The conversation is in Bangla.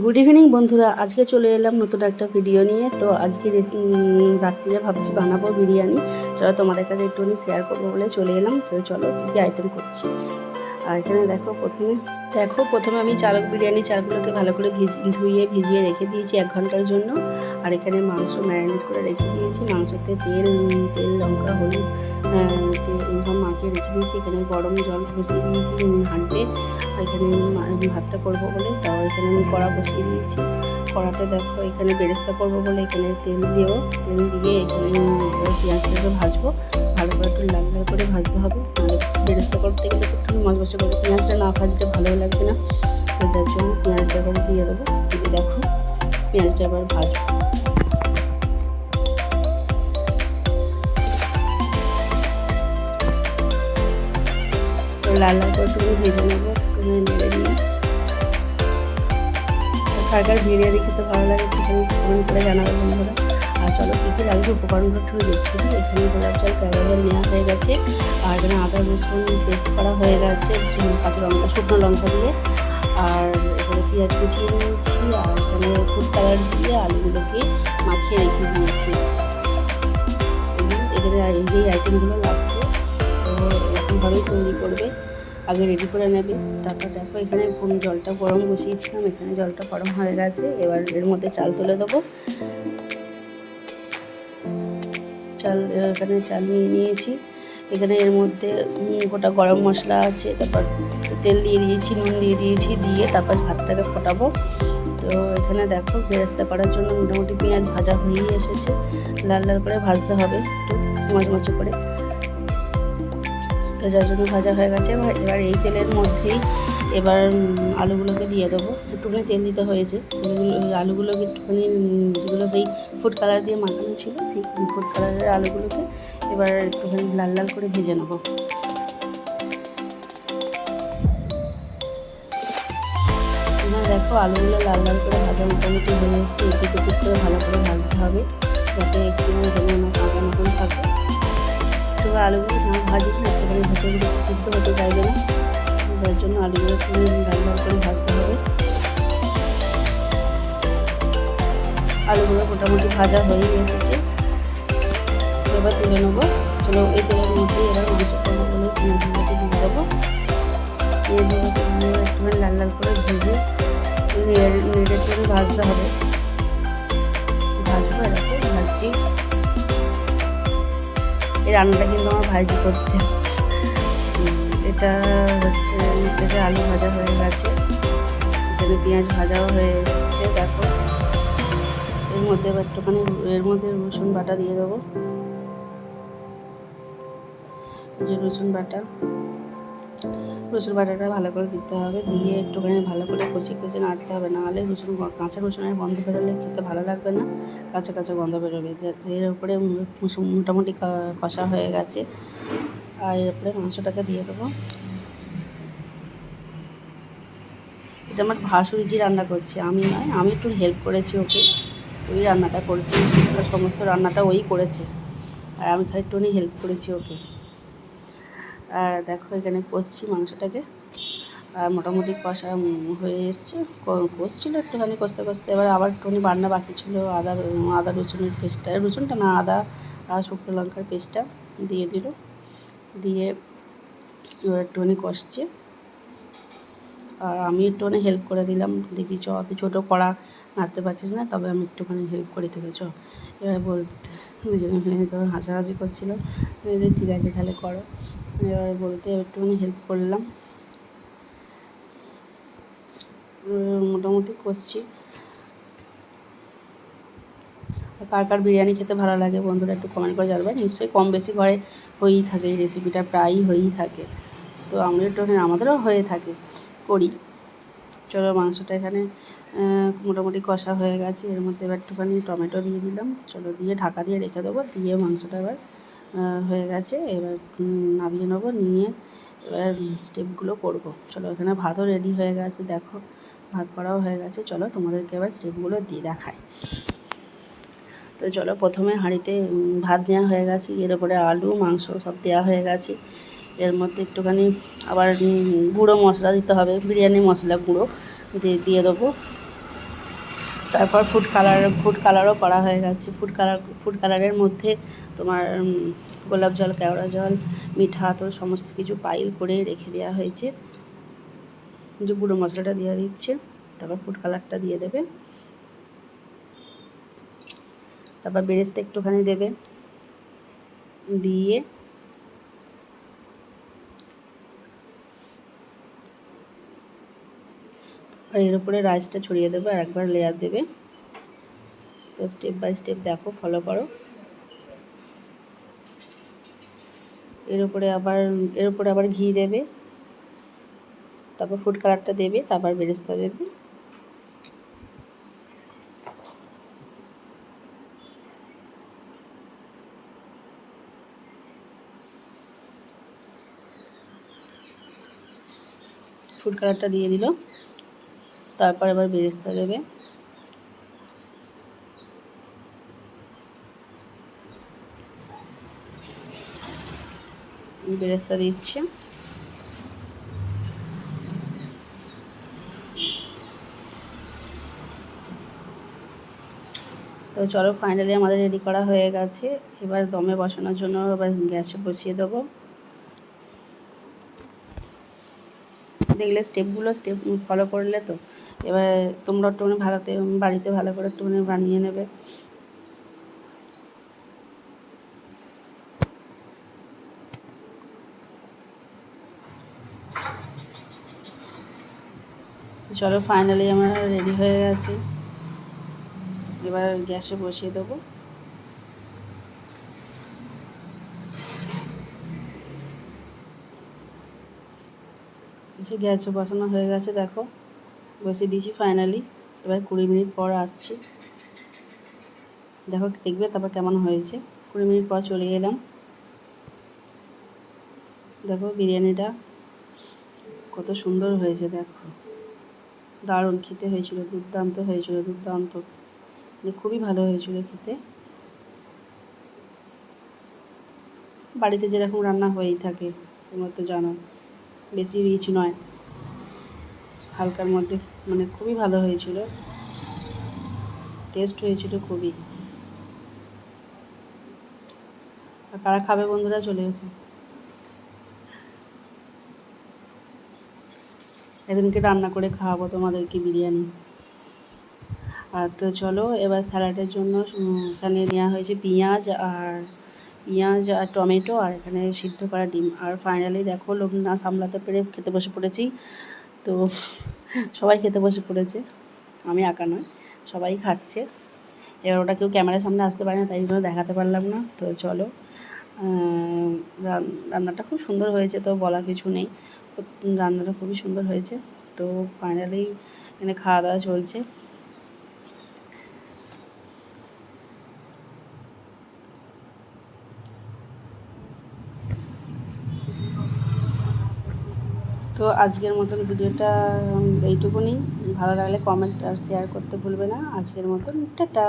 গুড ইভিনিং বন্ধুরা, আজকে চলে এলাম নতুন একটা ভিডিও নিয়ে। তো আজকে রাত্রিরে ভাবছি বানাবো বিরিয়ানি। চলো তোমাদের কাছে একটুখানি শেয়ার করবো বলে চলে এলাম। তো চলো কী কী আইটেম করছি। আর এখানে প্রথমে আমি বিরিয়ানি চালগুলোকে ভালো করে ধুয়ে ভিজিয়ে রেখে দিয়েছি 1 ঘন্টার জন্য। আর এখানে মাংস ম্যারিনেট করে রেখে দিয়েছি। মাংসতে তেল লঙ্কা হলুদ সব মাখিয়ে রেখে দিয়েছি। এখানে গরম জল বসিয়ে দিয়েছি হাঁড়িতে। এখানে ভাতটা করবো বলে তাও এখানে আমি কড়া বসিয়ে দিয়েছি। কড়াতে দেখো এখানে বেরেস্তা করবো বলে এখানে তেল দিয়ে এখানে পেঁয়াজটাকে ভাজবো। ভালো করে একটু লাল লাল করে ভাজতে হবে। মানে বেরেস্তা করতে গেলে একটু মশমশে করে পেঁয়াজটা না ভাজলে ভালোই লাগবে না। তো যার জন্য পেঁয়াজটা এবার দিয়ে দেবো। দিয়ে দেখো পেঁয়াজটা এবার ভাজবো। লাল লাল করে একটু ভেজে নেবো, নেড়ে নিয়ে। কার বিরিয়ানি খেতে ভালো লাগে সেখানে কমেন্ট করে জানাবো বন্ধুরা। আর চলো কী কী লাগবে উপকরণগুলো একটু দেখতে দিই। এখানে গোলাপ জল 13 জল নেওয়া হয়ে গেছে। আর এখানে আদা রসুন পেস্ট করা হয়ে গেছে কাঁচা লঙ্কা শুকনো লঙ্কা দিয়ে। আর এখানে পেঁয়াজ কুচিয়ে নিয়েছি। আর এখানে ফুড কালার দিয়ে আলুগুলোকে মাখিয়ে রেখে দিয়েছি। এখানে এই যে আইটেমগুলো লাগছে, তো এরকমভাবেই তৈরি করবে। আগে রেডি করে নেবে। তারপর দেখো এখানে জলটা গরম বসিয়েছিলাম। এখানে জলটা গরম হয়ে গেছে। এবার এর মধ্যে চাল তুলে দেবো। এখানে চাল নিয়ে নিয়েছি। এখানে এর মধ্যে গোটা গরম মশলা আছে। তারপর তেল দিয়ে দিয়েছি, নুন দিয়ে দিয়েছি। দিয়ে তারপর ভাতটাকে ফোটাবো। তো এখানে দেখো বেরেস্তা করার জন্য মোটামুটি পেঁয়াজ ভাজা হয়েই এসেছে। লাল লাল করে ভাজতে হবে একটু মচমচে করে। তো যার জন্য ভাজা হয়ে গেছে। এবার এই তেলের মধ্যেই এবার আলুগুলোকে দিয়ে দেবো। একটুখানি তেল দিতে হয়েছে। আলুগুলোকে একটুখানি যেগুলো সেই ফুড কালার দিয়ে মাখানো ছিল সেই ফুড কালারের আলুগুলোকে এবার একটুখানি লাল লাল করে ভেজে নেবো। দেখো আলুগুলো লাল লাল করে ভাজা মোটামুটি হয়ে এসছে। একটু করে ভালো করে ভাজতে হবে যাতে একটু কাঁচা মতন থাকে। একটু আলুগুলো না ভাজলে একটুখানি ভেতরগুলো সিদ্ধ হতে চাইবে না। যার জন্য আলুগুলো একটু লাল লাল করে ভাজতে হবে। আলুগুলো মোটামুটি ভাজা হয়ে এসেছে। এবার তুলে নেবো। চলো এই তেলের মধ্যে এবার মাংস করবো বলে পেঁয়াজগুলোকে দিয়ে দেবো। পেঁয়াজগুলোকে দিয়ে একটুখানি লাল লাল করে ভেজে নেড়ে চেড়ে ভাজতে হবে। ভাজবো এরকম ভাজছি। এই রান্নাটা কিন্তু আমার ভাইজি করছে। এটা হচ্ছে এটা আলু ভাজা হয়ে গেছে। এখানে পেঁয়াজ ভাজাও হয়ে এসেছে। দেখো এর মধ্যে এবার একটুখানি রসুন বাটা দিয়ে দেবো। যে রসুন বাটাটা ভালো করে দিতে হবে। দিয়ে একটুখানি ভালো করে কচি নাড়তে হবে। নাহলে কাঁচা রসুনের গন্ধ বেরোলে খেতে ভালো লাগবে না। কাঁচা কাঁচা গন্ধ বেরোবে। এর উপরে মোটামুটি কষা হয়ে গেছে। আর এর উপরে মাংসটাকে দিয়ে দেবো। এটা আমার ভাসুরজি রান্না করছে, আমি নয়। আমি একটু হেল্প করেছি ওকে। ওই রান্নাটা করেছি, সমস্ত রান্নাটা ওই করেছে। আর আমি খালি একটুখানি হেল্প করেছি ওকে। আর দেখো এখানে কষছি মাংসটাকে। আর মোটামুটি কষা হয়ে এসছে। কষছিল একটুখানি কষতে। এবার আবার একটুখানি বান্না বাকি ছিল। আদা রসুনের পেস্টটা, রসুনটা না, আদা আর শুকনো লঙ্কার পেস্টটা দিয়ে দিল। দিয়ে এবার একটুখানি কষছে। আর আমি একটুখানি হেল্প করে দিলাম। দেখি তুই ছোটো কড়া নাড়তে পারছিস না, তবে আমি একটুখানি হেল্প করে দিতে এবার বলতে দুজনে তখন হাসাহাসি করছিল। ঠিক আছে তাহলে করো। এবার বলতে একটুখানি হেল্প করলাম। মোটামুটি কষছি। কার বিরিয়ানি খেতে ভালো লাগে বন্ধুরা একটু কমেন্ট করে জানাবেন। নিশ্চয়ই কম বেশি ঘরে হয়েই থাকে, এই রেসিপিটা প্রায়ই হয়েই থাকে। তো আমরা একটুখানি আমাদেরও হয়ে থাকে, করি। চলো মাংসটা এখানে মোটামুটি কষা হয়ে গেছে। এর মধ্যে এবার একটুখানি টমেটো দিয়ে দিলাম। চলো দিয়ে ঢাকা দিয়ে রেখে দেবো। দিয়ে মাংসটা এবার হয়ে গেছে। এবার নামিয়ে নেবো। নিয়ে এবার স্টেপগুলো করবো। চলো এখানে ভাতও রেডি হয়ে গেছে। দেখো ভাত করাও হয়ে গেছে। চলো তোমাদেরকে এবার স্টেপগুলো দিয়ে দেখাই। তো চলো প্রথমে হাঁড়িতে ভাত নেওয়া হয়ে গেছে। এর উপরে আলু মাংস সব দেওয়া হয়ে গেছে। এর মধ্যে একটুখানি আবার গুঁড়ো মশলা দিতে হবে, বিরিয়ানি মশলা গুঁড়ো দিয়ে দেবো। তারপর ফুড কালারও করা হয়ে গেছে। ফুড কালারের মধ্যে তোমার গোলাপ জল, কেওড়া জল, মিঠা আতর সমস্ত কিছু পাইল করে রেখে দেওয়া হয়েছে। যে গুঁড়ো মশলাটা দিয়ে দিচ্ছে, তারপর ফুড কালারটা দিয়ে দেবে, তারপর বেরেস্তা একটুখানি দেবে, দিয়ে আর এর উপরে রাইসটা ছড়িয়ে দেবে আর একবার লেয়ার দেবে। তো স্টেপ বাই স্টেপ দেখো, ফলো করো। এর উপরে আবার ঘি দেবে, তারপর ফুড কালারটা দেবে, তারপর বেরেস্তা দেবে। ফুড কালারটা দিয়ে দিল, তারপর আবার বেরেস্তা দেবে। বেরেস্তা দিচ্ছে, তো চলো ফাইনালি আমাদের রেডি করা হয়ে গেছে। এবার দমে বসানোর জন্য এবার গ্যাসে বসিয়ে দেবো। দেখলে স্টেপ ফলো করলে তো এবার তোমরা একটুখানি বাড়িতে ভালো করে একটুখানি বানিয়ে নেবে। চলো ফাইনালি আমার রেডি হয়ে গেছে, এবার গ্যাসে বসিয়ে দেবো। গ্যাসে বসানো হয়ে গেছে, দেখো বসিয়ে দিয়েছি ফাইনালি। এবার 20 মিনিট পর আসছি, দেখো দেখবে তারপর কেমন হয়েছে। 20 মিনিট পর চলে এলাম, দেখো বিরিয়ানিটা কত সুন্দর হয়েছে, দেখো দারুণ খেতে হয়েছিল, দুর্দান্ত হয়েছিল, দুর্দান্ত, মানে খুবই ভালো হয়েছিল খেতে। বাড়িতে যেরকম রান্না হয়েই থাকে তোমরা তো জানো, বেশি রিচ নয়, হালকার মধ্যে, মানে খুবই ভালো হয়েছিল, টেস্ট হয়েছিল খুবই। আর কারা খাবে বন্ধুরা চলে এসো, এদিনকে রান্না করে খাওয়াবো তোমাদেরকে বিরিয়ানি। আর তো চলো এবার স্যালাডের জন্য এখানে নেওয়া হয়েছে পেঁয়াজ আর টমেটো, আর এখানে সিদ্ধ করা ডিম। আর ফাইনালি দেখো লোভ না সামলাতে পেরে খেতে বসে পড়েছি। তো সবাই খেতে বসে পড়েছে, আমি একা নয়, সবাই খাচ্ছে। এবার ওটা কেউ ক্যামেরার সামনে আসতে পারে না, তাই জন্য দেখাতে পারলাম না। তো চলো, রান্নাটা খুব সুন্দর হয়েছে, তো বলার কিছু নেই, রান্নাটা খুবই সুন্দর হয়েছে। তো ফাইনালি এখানে খাওয়া দাওয়া চলছে। তো আজকের মতন ভিডিওটা এইটুকুনি। ভালো লাগলে কমেন্ট আর শেয়ার করতে ভুলবে না। আজকের মতন টাটা।